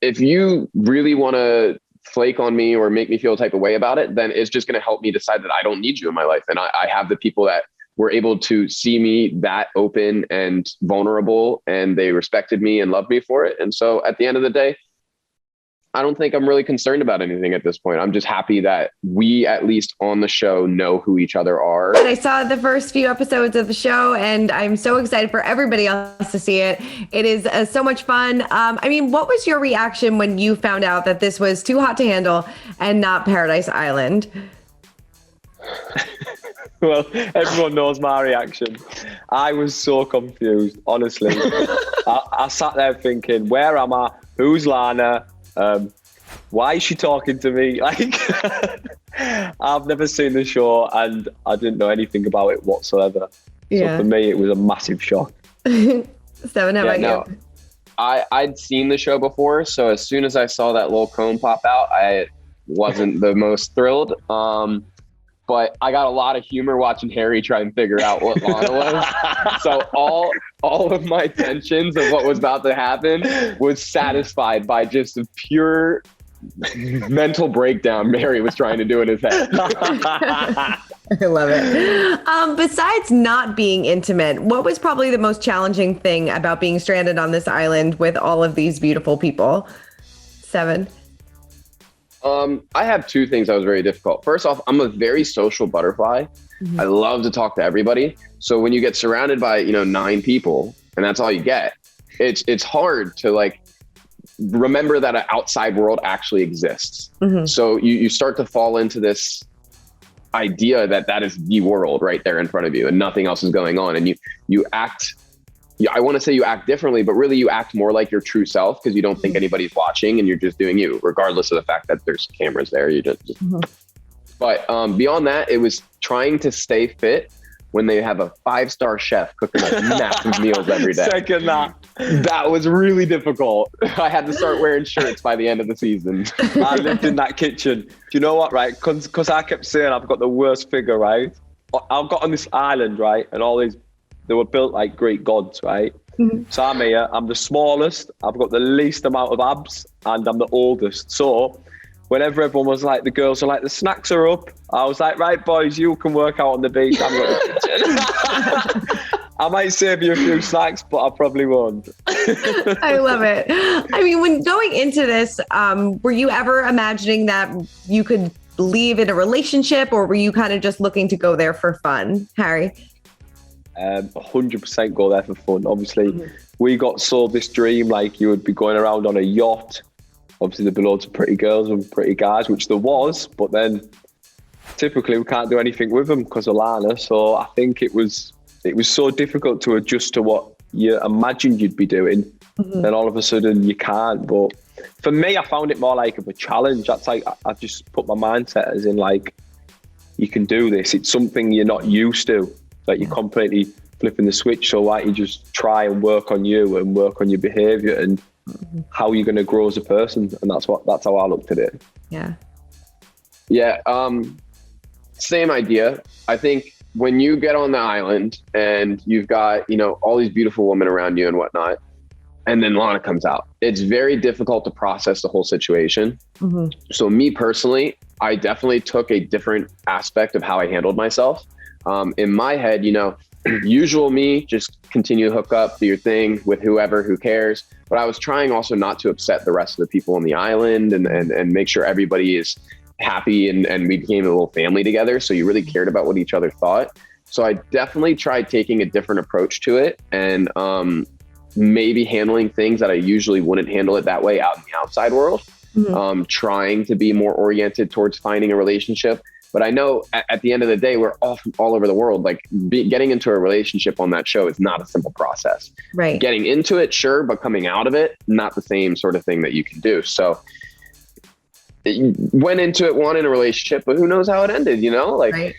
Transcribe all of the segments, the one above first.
if you really want to flake on me or make me feel a type of way about it, then it's just going to help me decide that I don't need you in my life. And I have the people that were able to see me that open and vulnerable, and they respected me and loved me for it. And so at the end of the day, I don't think I'm really concerned about anything at this point. I'm just happy that we, at least on the show, know who each other are. I saw the first few episodes of the show, and I'm so excited for everybody else to see it. It is so much fun. I mean, what was your reaction when you found out that this was Too Hot to Handle and not Paradise Island? Well, everyone knows my reaction. I was so confused, honestly. I sat there thinking, where am I? Who's Lana? Why is she talking to me? Like, I've never seen the show and I didn't know anything about it whatsoever. Yeah. So for me, it was a massive shock. Stevan, how about you? I'd seen the show before, so as soon as I saw that little cone pop out, I wasn't the most thrilled. But I got a lot of humor watching Harry try and figure out what Lana was. So all of my tensions of what was about to happen was satisfied by just a pure mental breakdown Harry was trying to do in his head. I love it. Besides not being intimate, what was probably the most challenging thing about being stranded on this island with all of these beautiful people? Stevan? I have two things that was very difficult. First off, I'm a very social butterfly. Mm-hmm. I love to talk to everybody. So when you get surrounded by, 9 people and that's all you get, it's hard to like remember that an outside world actually exists. Mm-hmm. So you start to fall into this idea that is the world right there in front of you and nothing else is going on. And you act, I want to say you act differently, but really you act more like your true self because you don't think anybody's watching and you're just doing you, regardless of the fact that there's cameras there. You just mm-hmm. But beyond that, it was trying to stay fit when they have a 5-star chef cooking like massive meals every day. Second that was really difficult. I had to start wearing shirts by the end of the season. I lived in that kitchen. Do you know what, right? Because I kept saying I've got the worst figure, right? I've got on this island, right? And all these, they were built like Greek gods, right? Mm-hmm. So I'm here, I'm the smallest, I've got the least amount of abs, and I'm the oldest. So whenever everyone was like, the girls are like, the snacks are up, I was like, right, boys, you can work out on the beach. I'm going to the kitchen. I might save you a few snacks, but I probably won't. I love it. I mean, when going into this, were you ever imagining that you could leave in a relationship, or were you kind of just looking to go there for fun, Harry? 100% go there for fun. Obviously, we got sold this dream like you would be going around on a yacht. Obviously, there'd be loads of pretty girls and pretty guys, which there was, but then typically we can't do anything with them because of Lana. So I think it was so difficult to adjust to what you imagined you'd be doing. Mm-hmm. Then all of a sudden you can't. But for me, I found it more like of a challenge. That's like, I just put my mindset as in like, you can do this. It's something you're not used to. Like you're completely flipping the switch. So why don't you just try and work on you and work on your behavior and how you're going to grow as a person. And that's how I looked at it. Yeah. Yeah. Same idea. I think when you get on the island and you've got, all these beautiful women around you and whatnot, and then Lana comes out, it's very difficult to process the whole situation. Mm-hmm. So me personally, I definitely took a different aspect of how I handled myself. In my head, usual me, just continue to hook up, do your thing with whoever, who cares. But I was trying also not to upset the rest of the people on the island and make sure everybody is happy and we became a little family together. So you really cared about what each other thought. So I definitely tried taking a different approach to it and maybe handling things that I usually wouldn't handle it that way out in the outside world. Mm-hmm. Trying to be more oriented towards finding a relationship. But I know at the end of the day, we're all from all over the world. Like getting into a relationship on that show is not a simple process. Right. Getting into it, sure, but coming out of it, not the same sort of thing that you can do. So went into it wanting a relationship, but who knows how it ended, Like, right.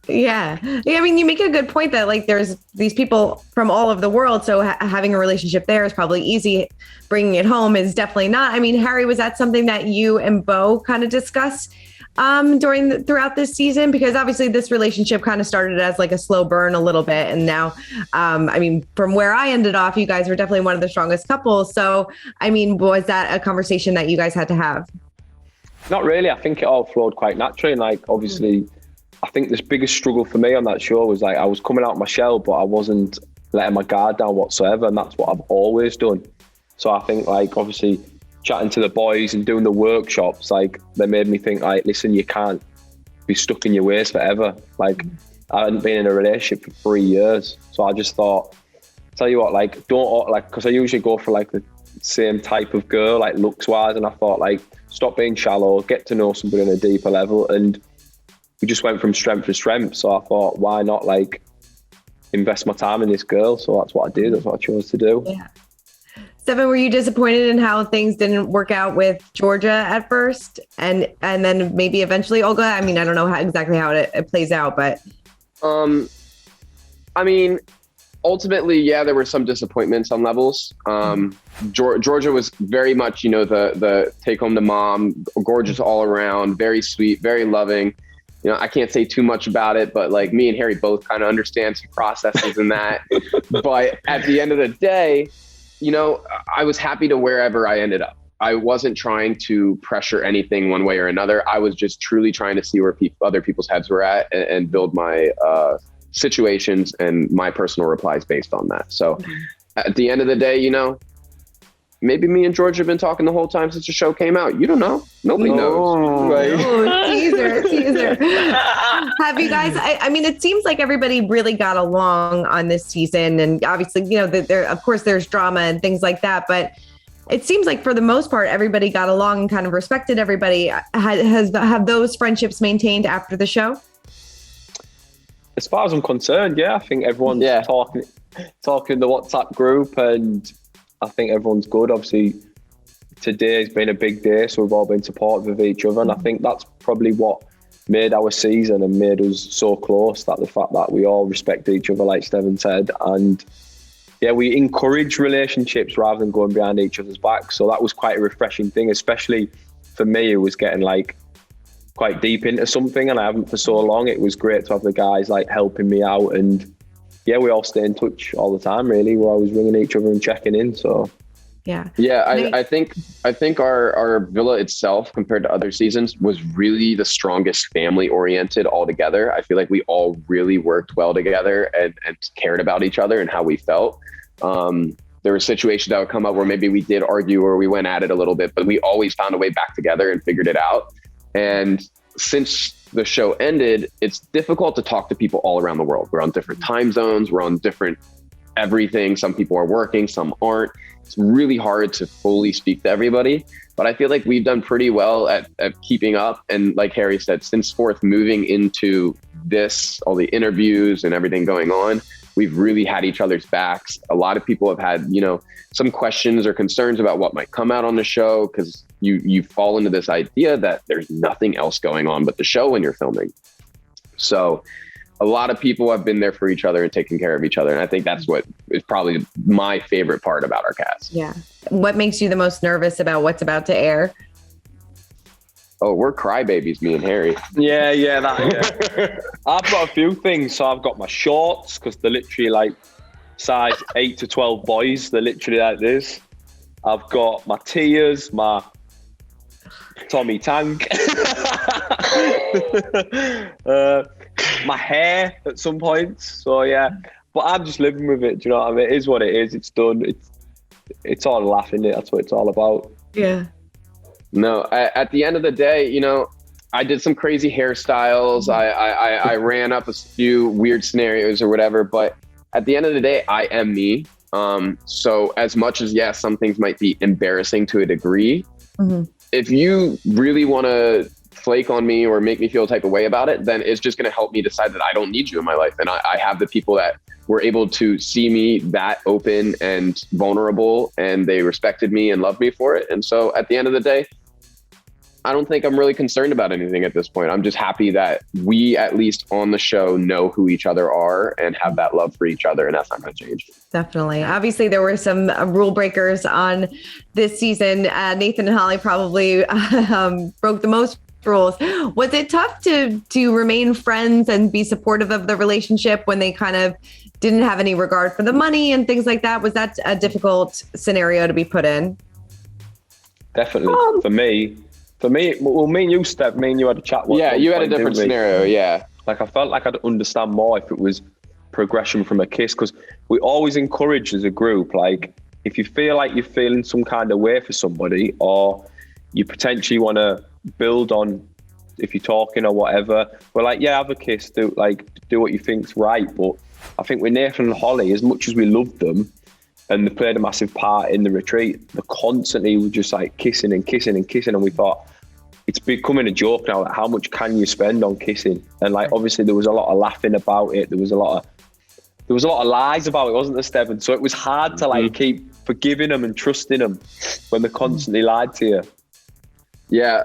Yeah. I mean, you make a good point that like there's these people from all over the world. So having a relationship there is probably easy. Bringing it home is definitely not. I mean, Harry, was that something that you and Beaux kind of discussed throughout this season? Because obviously this relationship kind of started as like a slow burn a little bit. And now, I mean, from where I ended off, you guys were definitely one of the strongest couples. So, I mean, was that a conversation that you guys had to have? Not really. I think it all flowed quite naturally. And like, obviously, I think the biggest struggle for me on that show was like I was coming out of my shell, but I wasn't letting my guard down whatsoever. And that's what I've always done. So I think like obviously chatting to the boys and doing the workshops, like they made me think like, listen, you can't be stuck in your ways forever. Like I hadn't been in a relationship for 3 years. So I just thought, tell you what, like don't like, because I usually go for like the same type of girl, like looks wise. And I thought like, stop being shallow, get to know somebody on a deeper level. And we just went from strength to strength. So I thought, why not like invest my time in this girl? So that's what I did. That's what I chose to do. Yeah. Stevan, were you disappointed in how things didn't work out with Georgia at first, and then maybe eventually Olga? I mean, I don't know exactly how it plays out, but I mean, ultimately, yeah, there were some disappointments on levels. Georgia was very much, you know, the take home to mom, gorgeous all around, very sweet, very loving. You know, I can't say too much about it, but like me and Harry both kind of understand some processes in that. But at the end of the day, you know, I was happy to wherever I ended up. I wasn't trying to pressure anything one way or another. I was just truly trying to see where other people's heads were at and build my situations and my personal replies based on that. So at the end of the day, you know, maybe me and George have been talking the whole time since the show came out. You don't know. Nobody knows. Right? Oh, teaser. Have you guys, I mean, it seems like everybody really got along on this season. And obviously, you know, of course, there's drama and things like that. But it seems like for the most part, everybody got along and kind of respected everybody. Have those friendships maintained after the show? As far as I'm concerned, yeah, I think everyone's talking in the WhatsApp group, and I think everyone's good. Obviously, today's been a big day, so we've all been supportive of each other, and I think that's probably what made our season and made us so close, that the fact that we all respect each other, like Stevan said, and yeah, we encourage relationships rather than going behind each other's backs. So that was quite a refreshing thing, especially for me, who was getting like quite deep into something and I haven't for so long. It was great to have the guys like helping me out, and yeah, we all stay in touch all the time, really. We're always ringing each other and checking in. So yeah. I think our villa itself, compared to other seasons, was really the strongest family oriented altogether. I feel like we all really worked well together and cared about each other and how we felt. There were situations that would come up where maybe we did argue or we went at it a little bit, but we always found a way back together and figured it out. And since the show ended, it's difficult to talk to people all around the world. We're on different time zones. We're on different everything. Some people are working, some aren't. It's really hard to fully speak to everybody, but I feel like we've done pretty well at keeping up. And like Harry said, since forth moving into this, all the interviews and everything going on, we've really had each other's backs. A lot of people have had, you know, some questions or concerns about what might come out on the show, because you fall into this idea that there's nothing else going on but the show when you're filming. So a lot of people have been there for each other and taking care of each other. And I think that's what is probably my favorite part about our cast. Yeah. What makes you the most nervous about what's about to air? Oh, we're crybabies, me and Harry. Yeah. I've got a few things. So I've got my shorts, because they're literally like size 8 to 12 boys. They're literally like this. I've got my tears, my Tommy Tank, my hair at some points. So yeah, but I'm just living with it. Do you know what I mean? It is what it is. It's done. It's all laughing. That's what it's all about. Yeah. No, at the end of the day, you know, I did some crazy hairstyles. I ran up a few weird scenarios or whatever, but at the end of the day, I am me. So as much as, yes, some things might be embarrassing to a degree, if you really want to flake on me or make me feel a type of way about it, then it's just going to help me decide that I don't need you in my life. And I have the people that were able to see me that open and vulnerable, and they respected me and loved me for it. And so at the end of the day, I don't think I'm really concerned about anything at this point. I'm just happy that we, at least on the show, know who each other are and have that love for each other. And that's not going to change. Definitely. Obviously, there were some rule breakers on this season. Nathan and Holly probably broke the most rules. Was it tough to remain friends and be supportive of the relationship when they kind of didn't have any regard for the money and things like that? Was that a difficult scenario to be put in? Definitely. For me, well, me and you, Steph, me and you had a chat. Yeah, you had a different scenario. Yeah. Like, I felt like I'd understand more if it was progression from a kiss, because we always encourage as a group, like, if you feel like you're feeling some kind of way for somebody, or you potentially want to build on, if you're talking or whatever, we're like, yeah, have a kiss, do what you think's right. But I think with Nathan and Holly, as much as we loved them and they played a massive part in the retreat, they constantly were just like kissing and kissing and kissing, and we thought it's becoming a joke now, like, how much can you spend on kissing? And like, obviously there was a lot of laughing about it, there was a lot of lies about it, wasn't there, Stevan? So it was hard to like keep forgiving them and trusting them when they constantly lied to you. Yeah,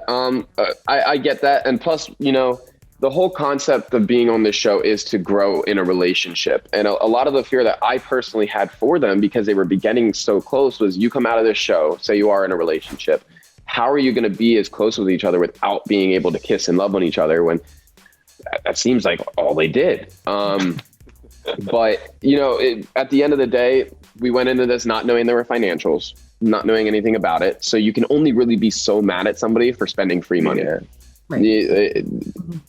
I get that. And plus, you know, the whole concept of being on this show is to grow in a relationship. And a lot of the fear that I personally had for them, because they were getting so close, was you come out of this show, say you are in a relationship, how are you going to be as close with each other without being able to kiss and love on each other, when that seems like all they did? But, you know, at the end of the day, we went into this not knowing there were financials, not knowing anything about it. So you can only really be so mad at somebody for spending free money. Yeah. Right.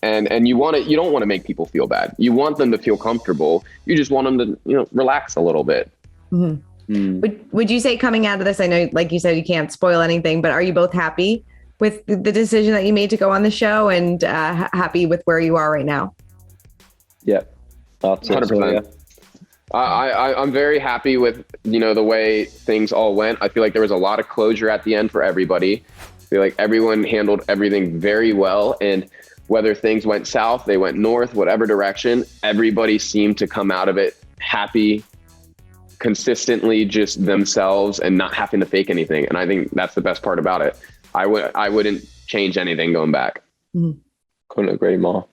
And you don't want to make people feel bad. You want them to feel comfortable. You just want them to, you know, relax a little bit. Mm-hmm. Would you say, coming out of this, I know, like you said, you can't spoil anything, but are you both happy with the decision that you made to go on the show, and happy with where you are right now? Yeah. 100%. I'm very happy with, you know, the way things all went. I feel like there was a lot of closure at the end for everybody. I feel like everyone handled everything very well, and whether things went south, they went north, whatever direction, everybody seemed to come out of it happy, consistently just themselves, and not having to fake anything. And I think that's the best part about it. I wouldn't change anything going back. Couldn't agree more.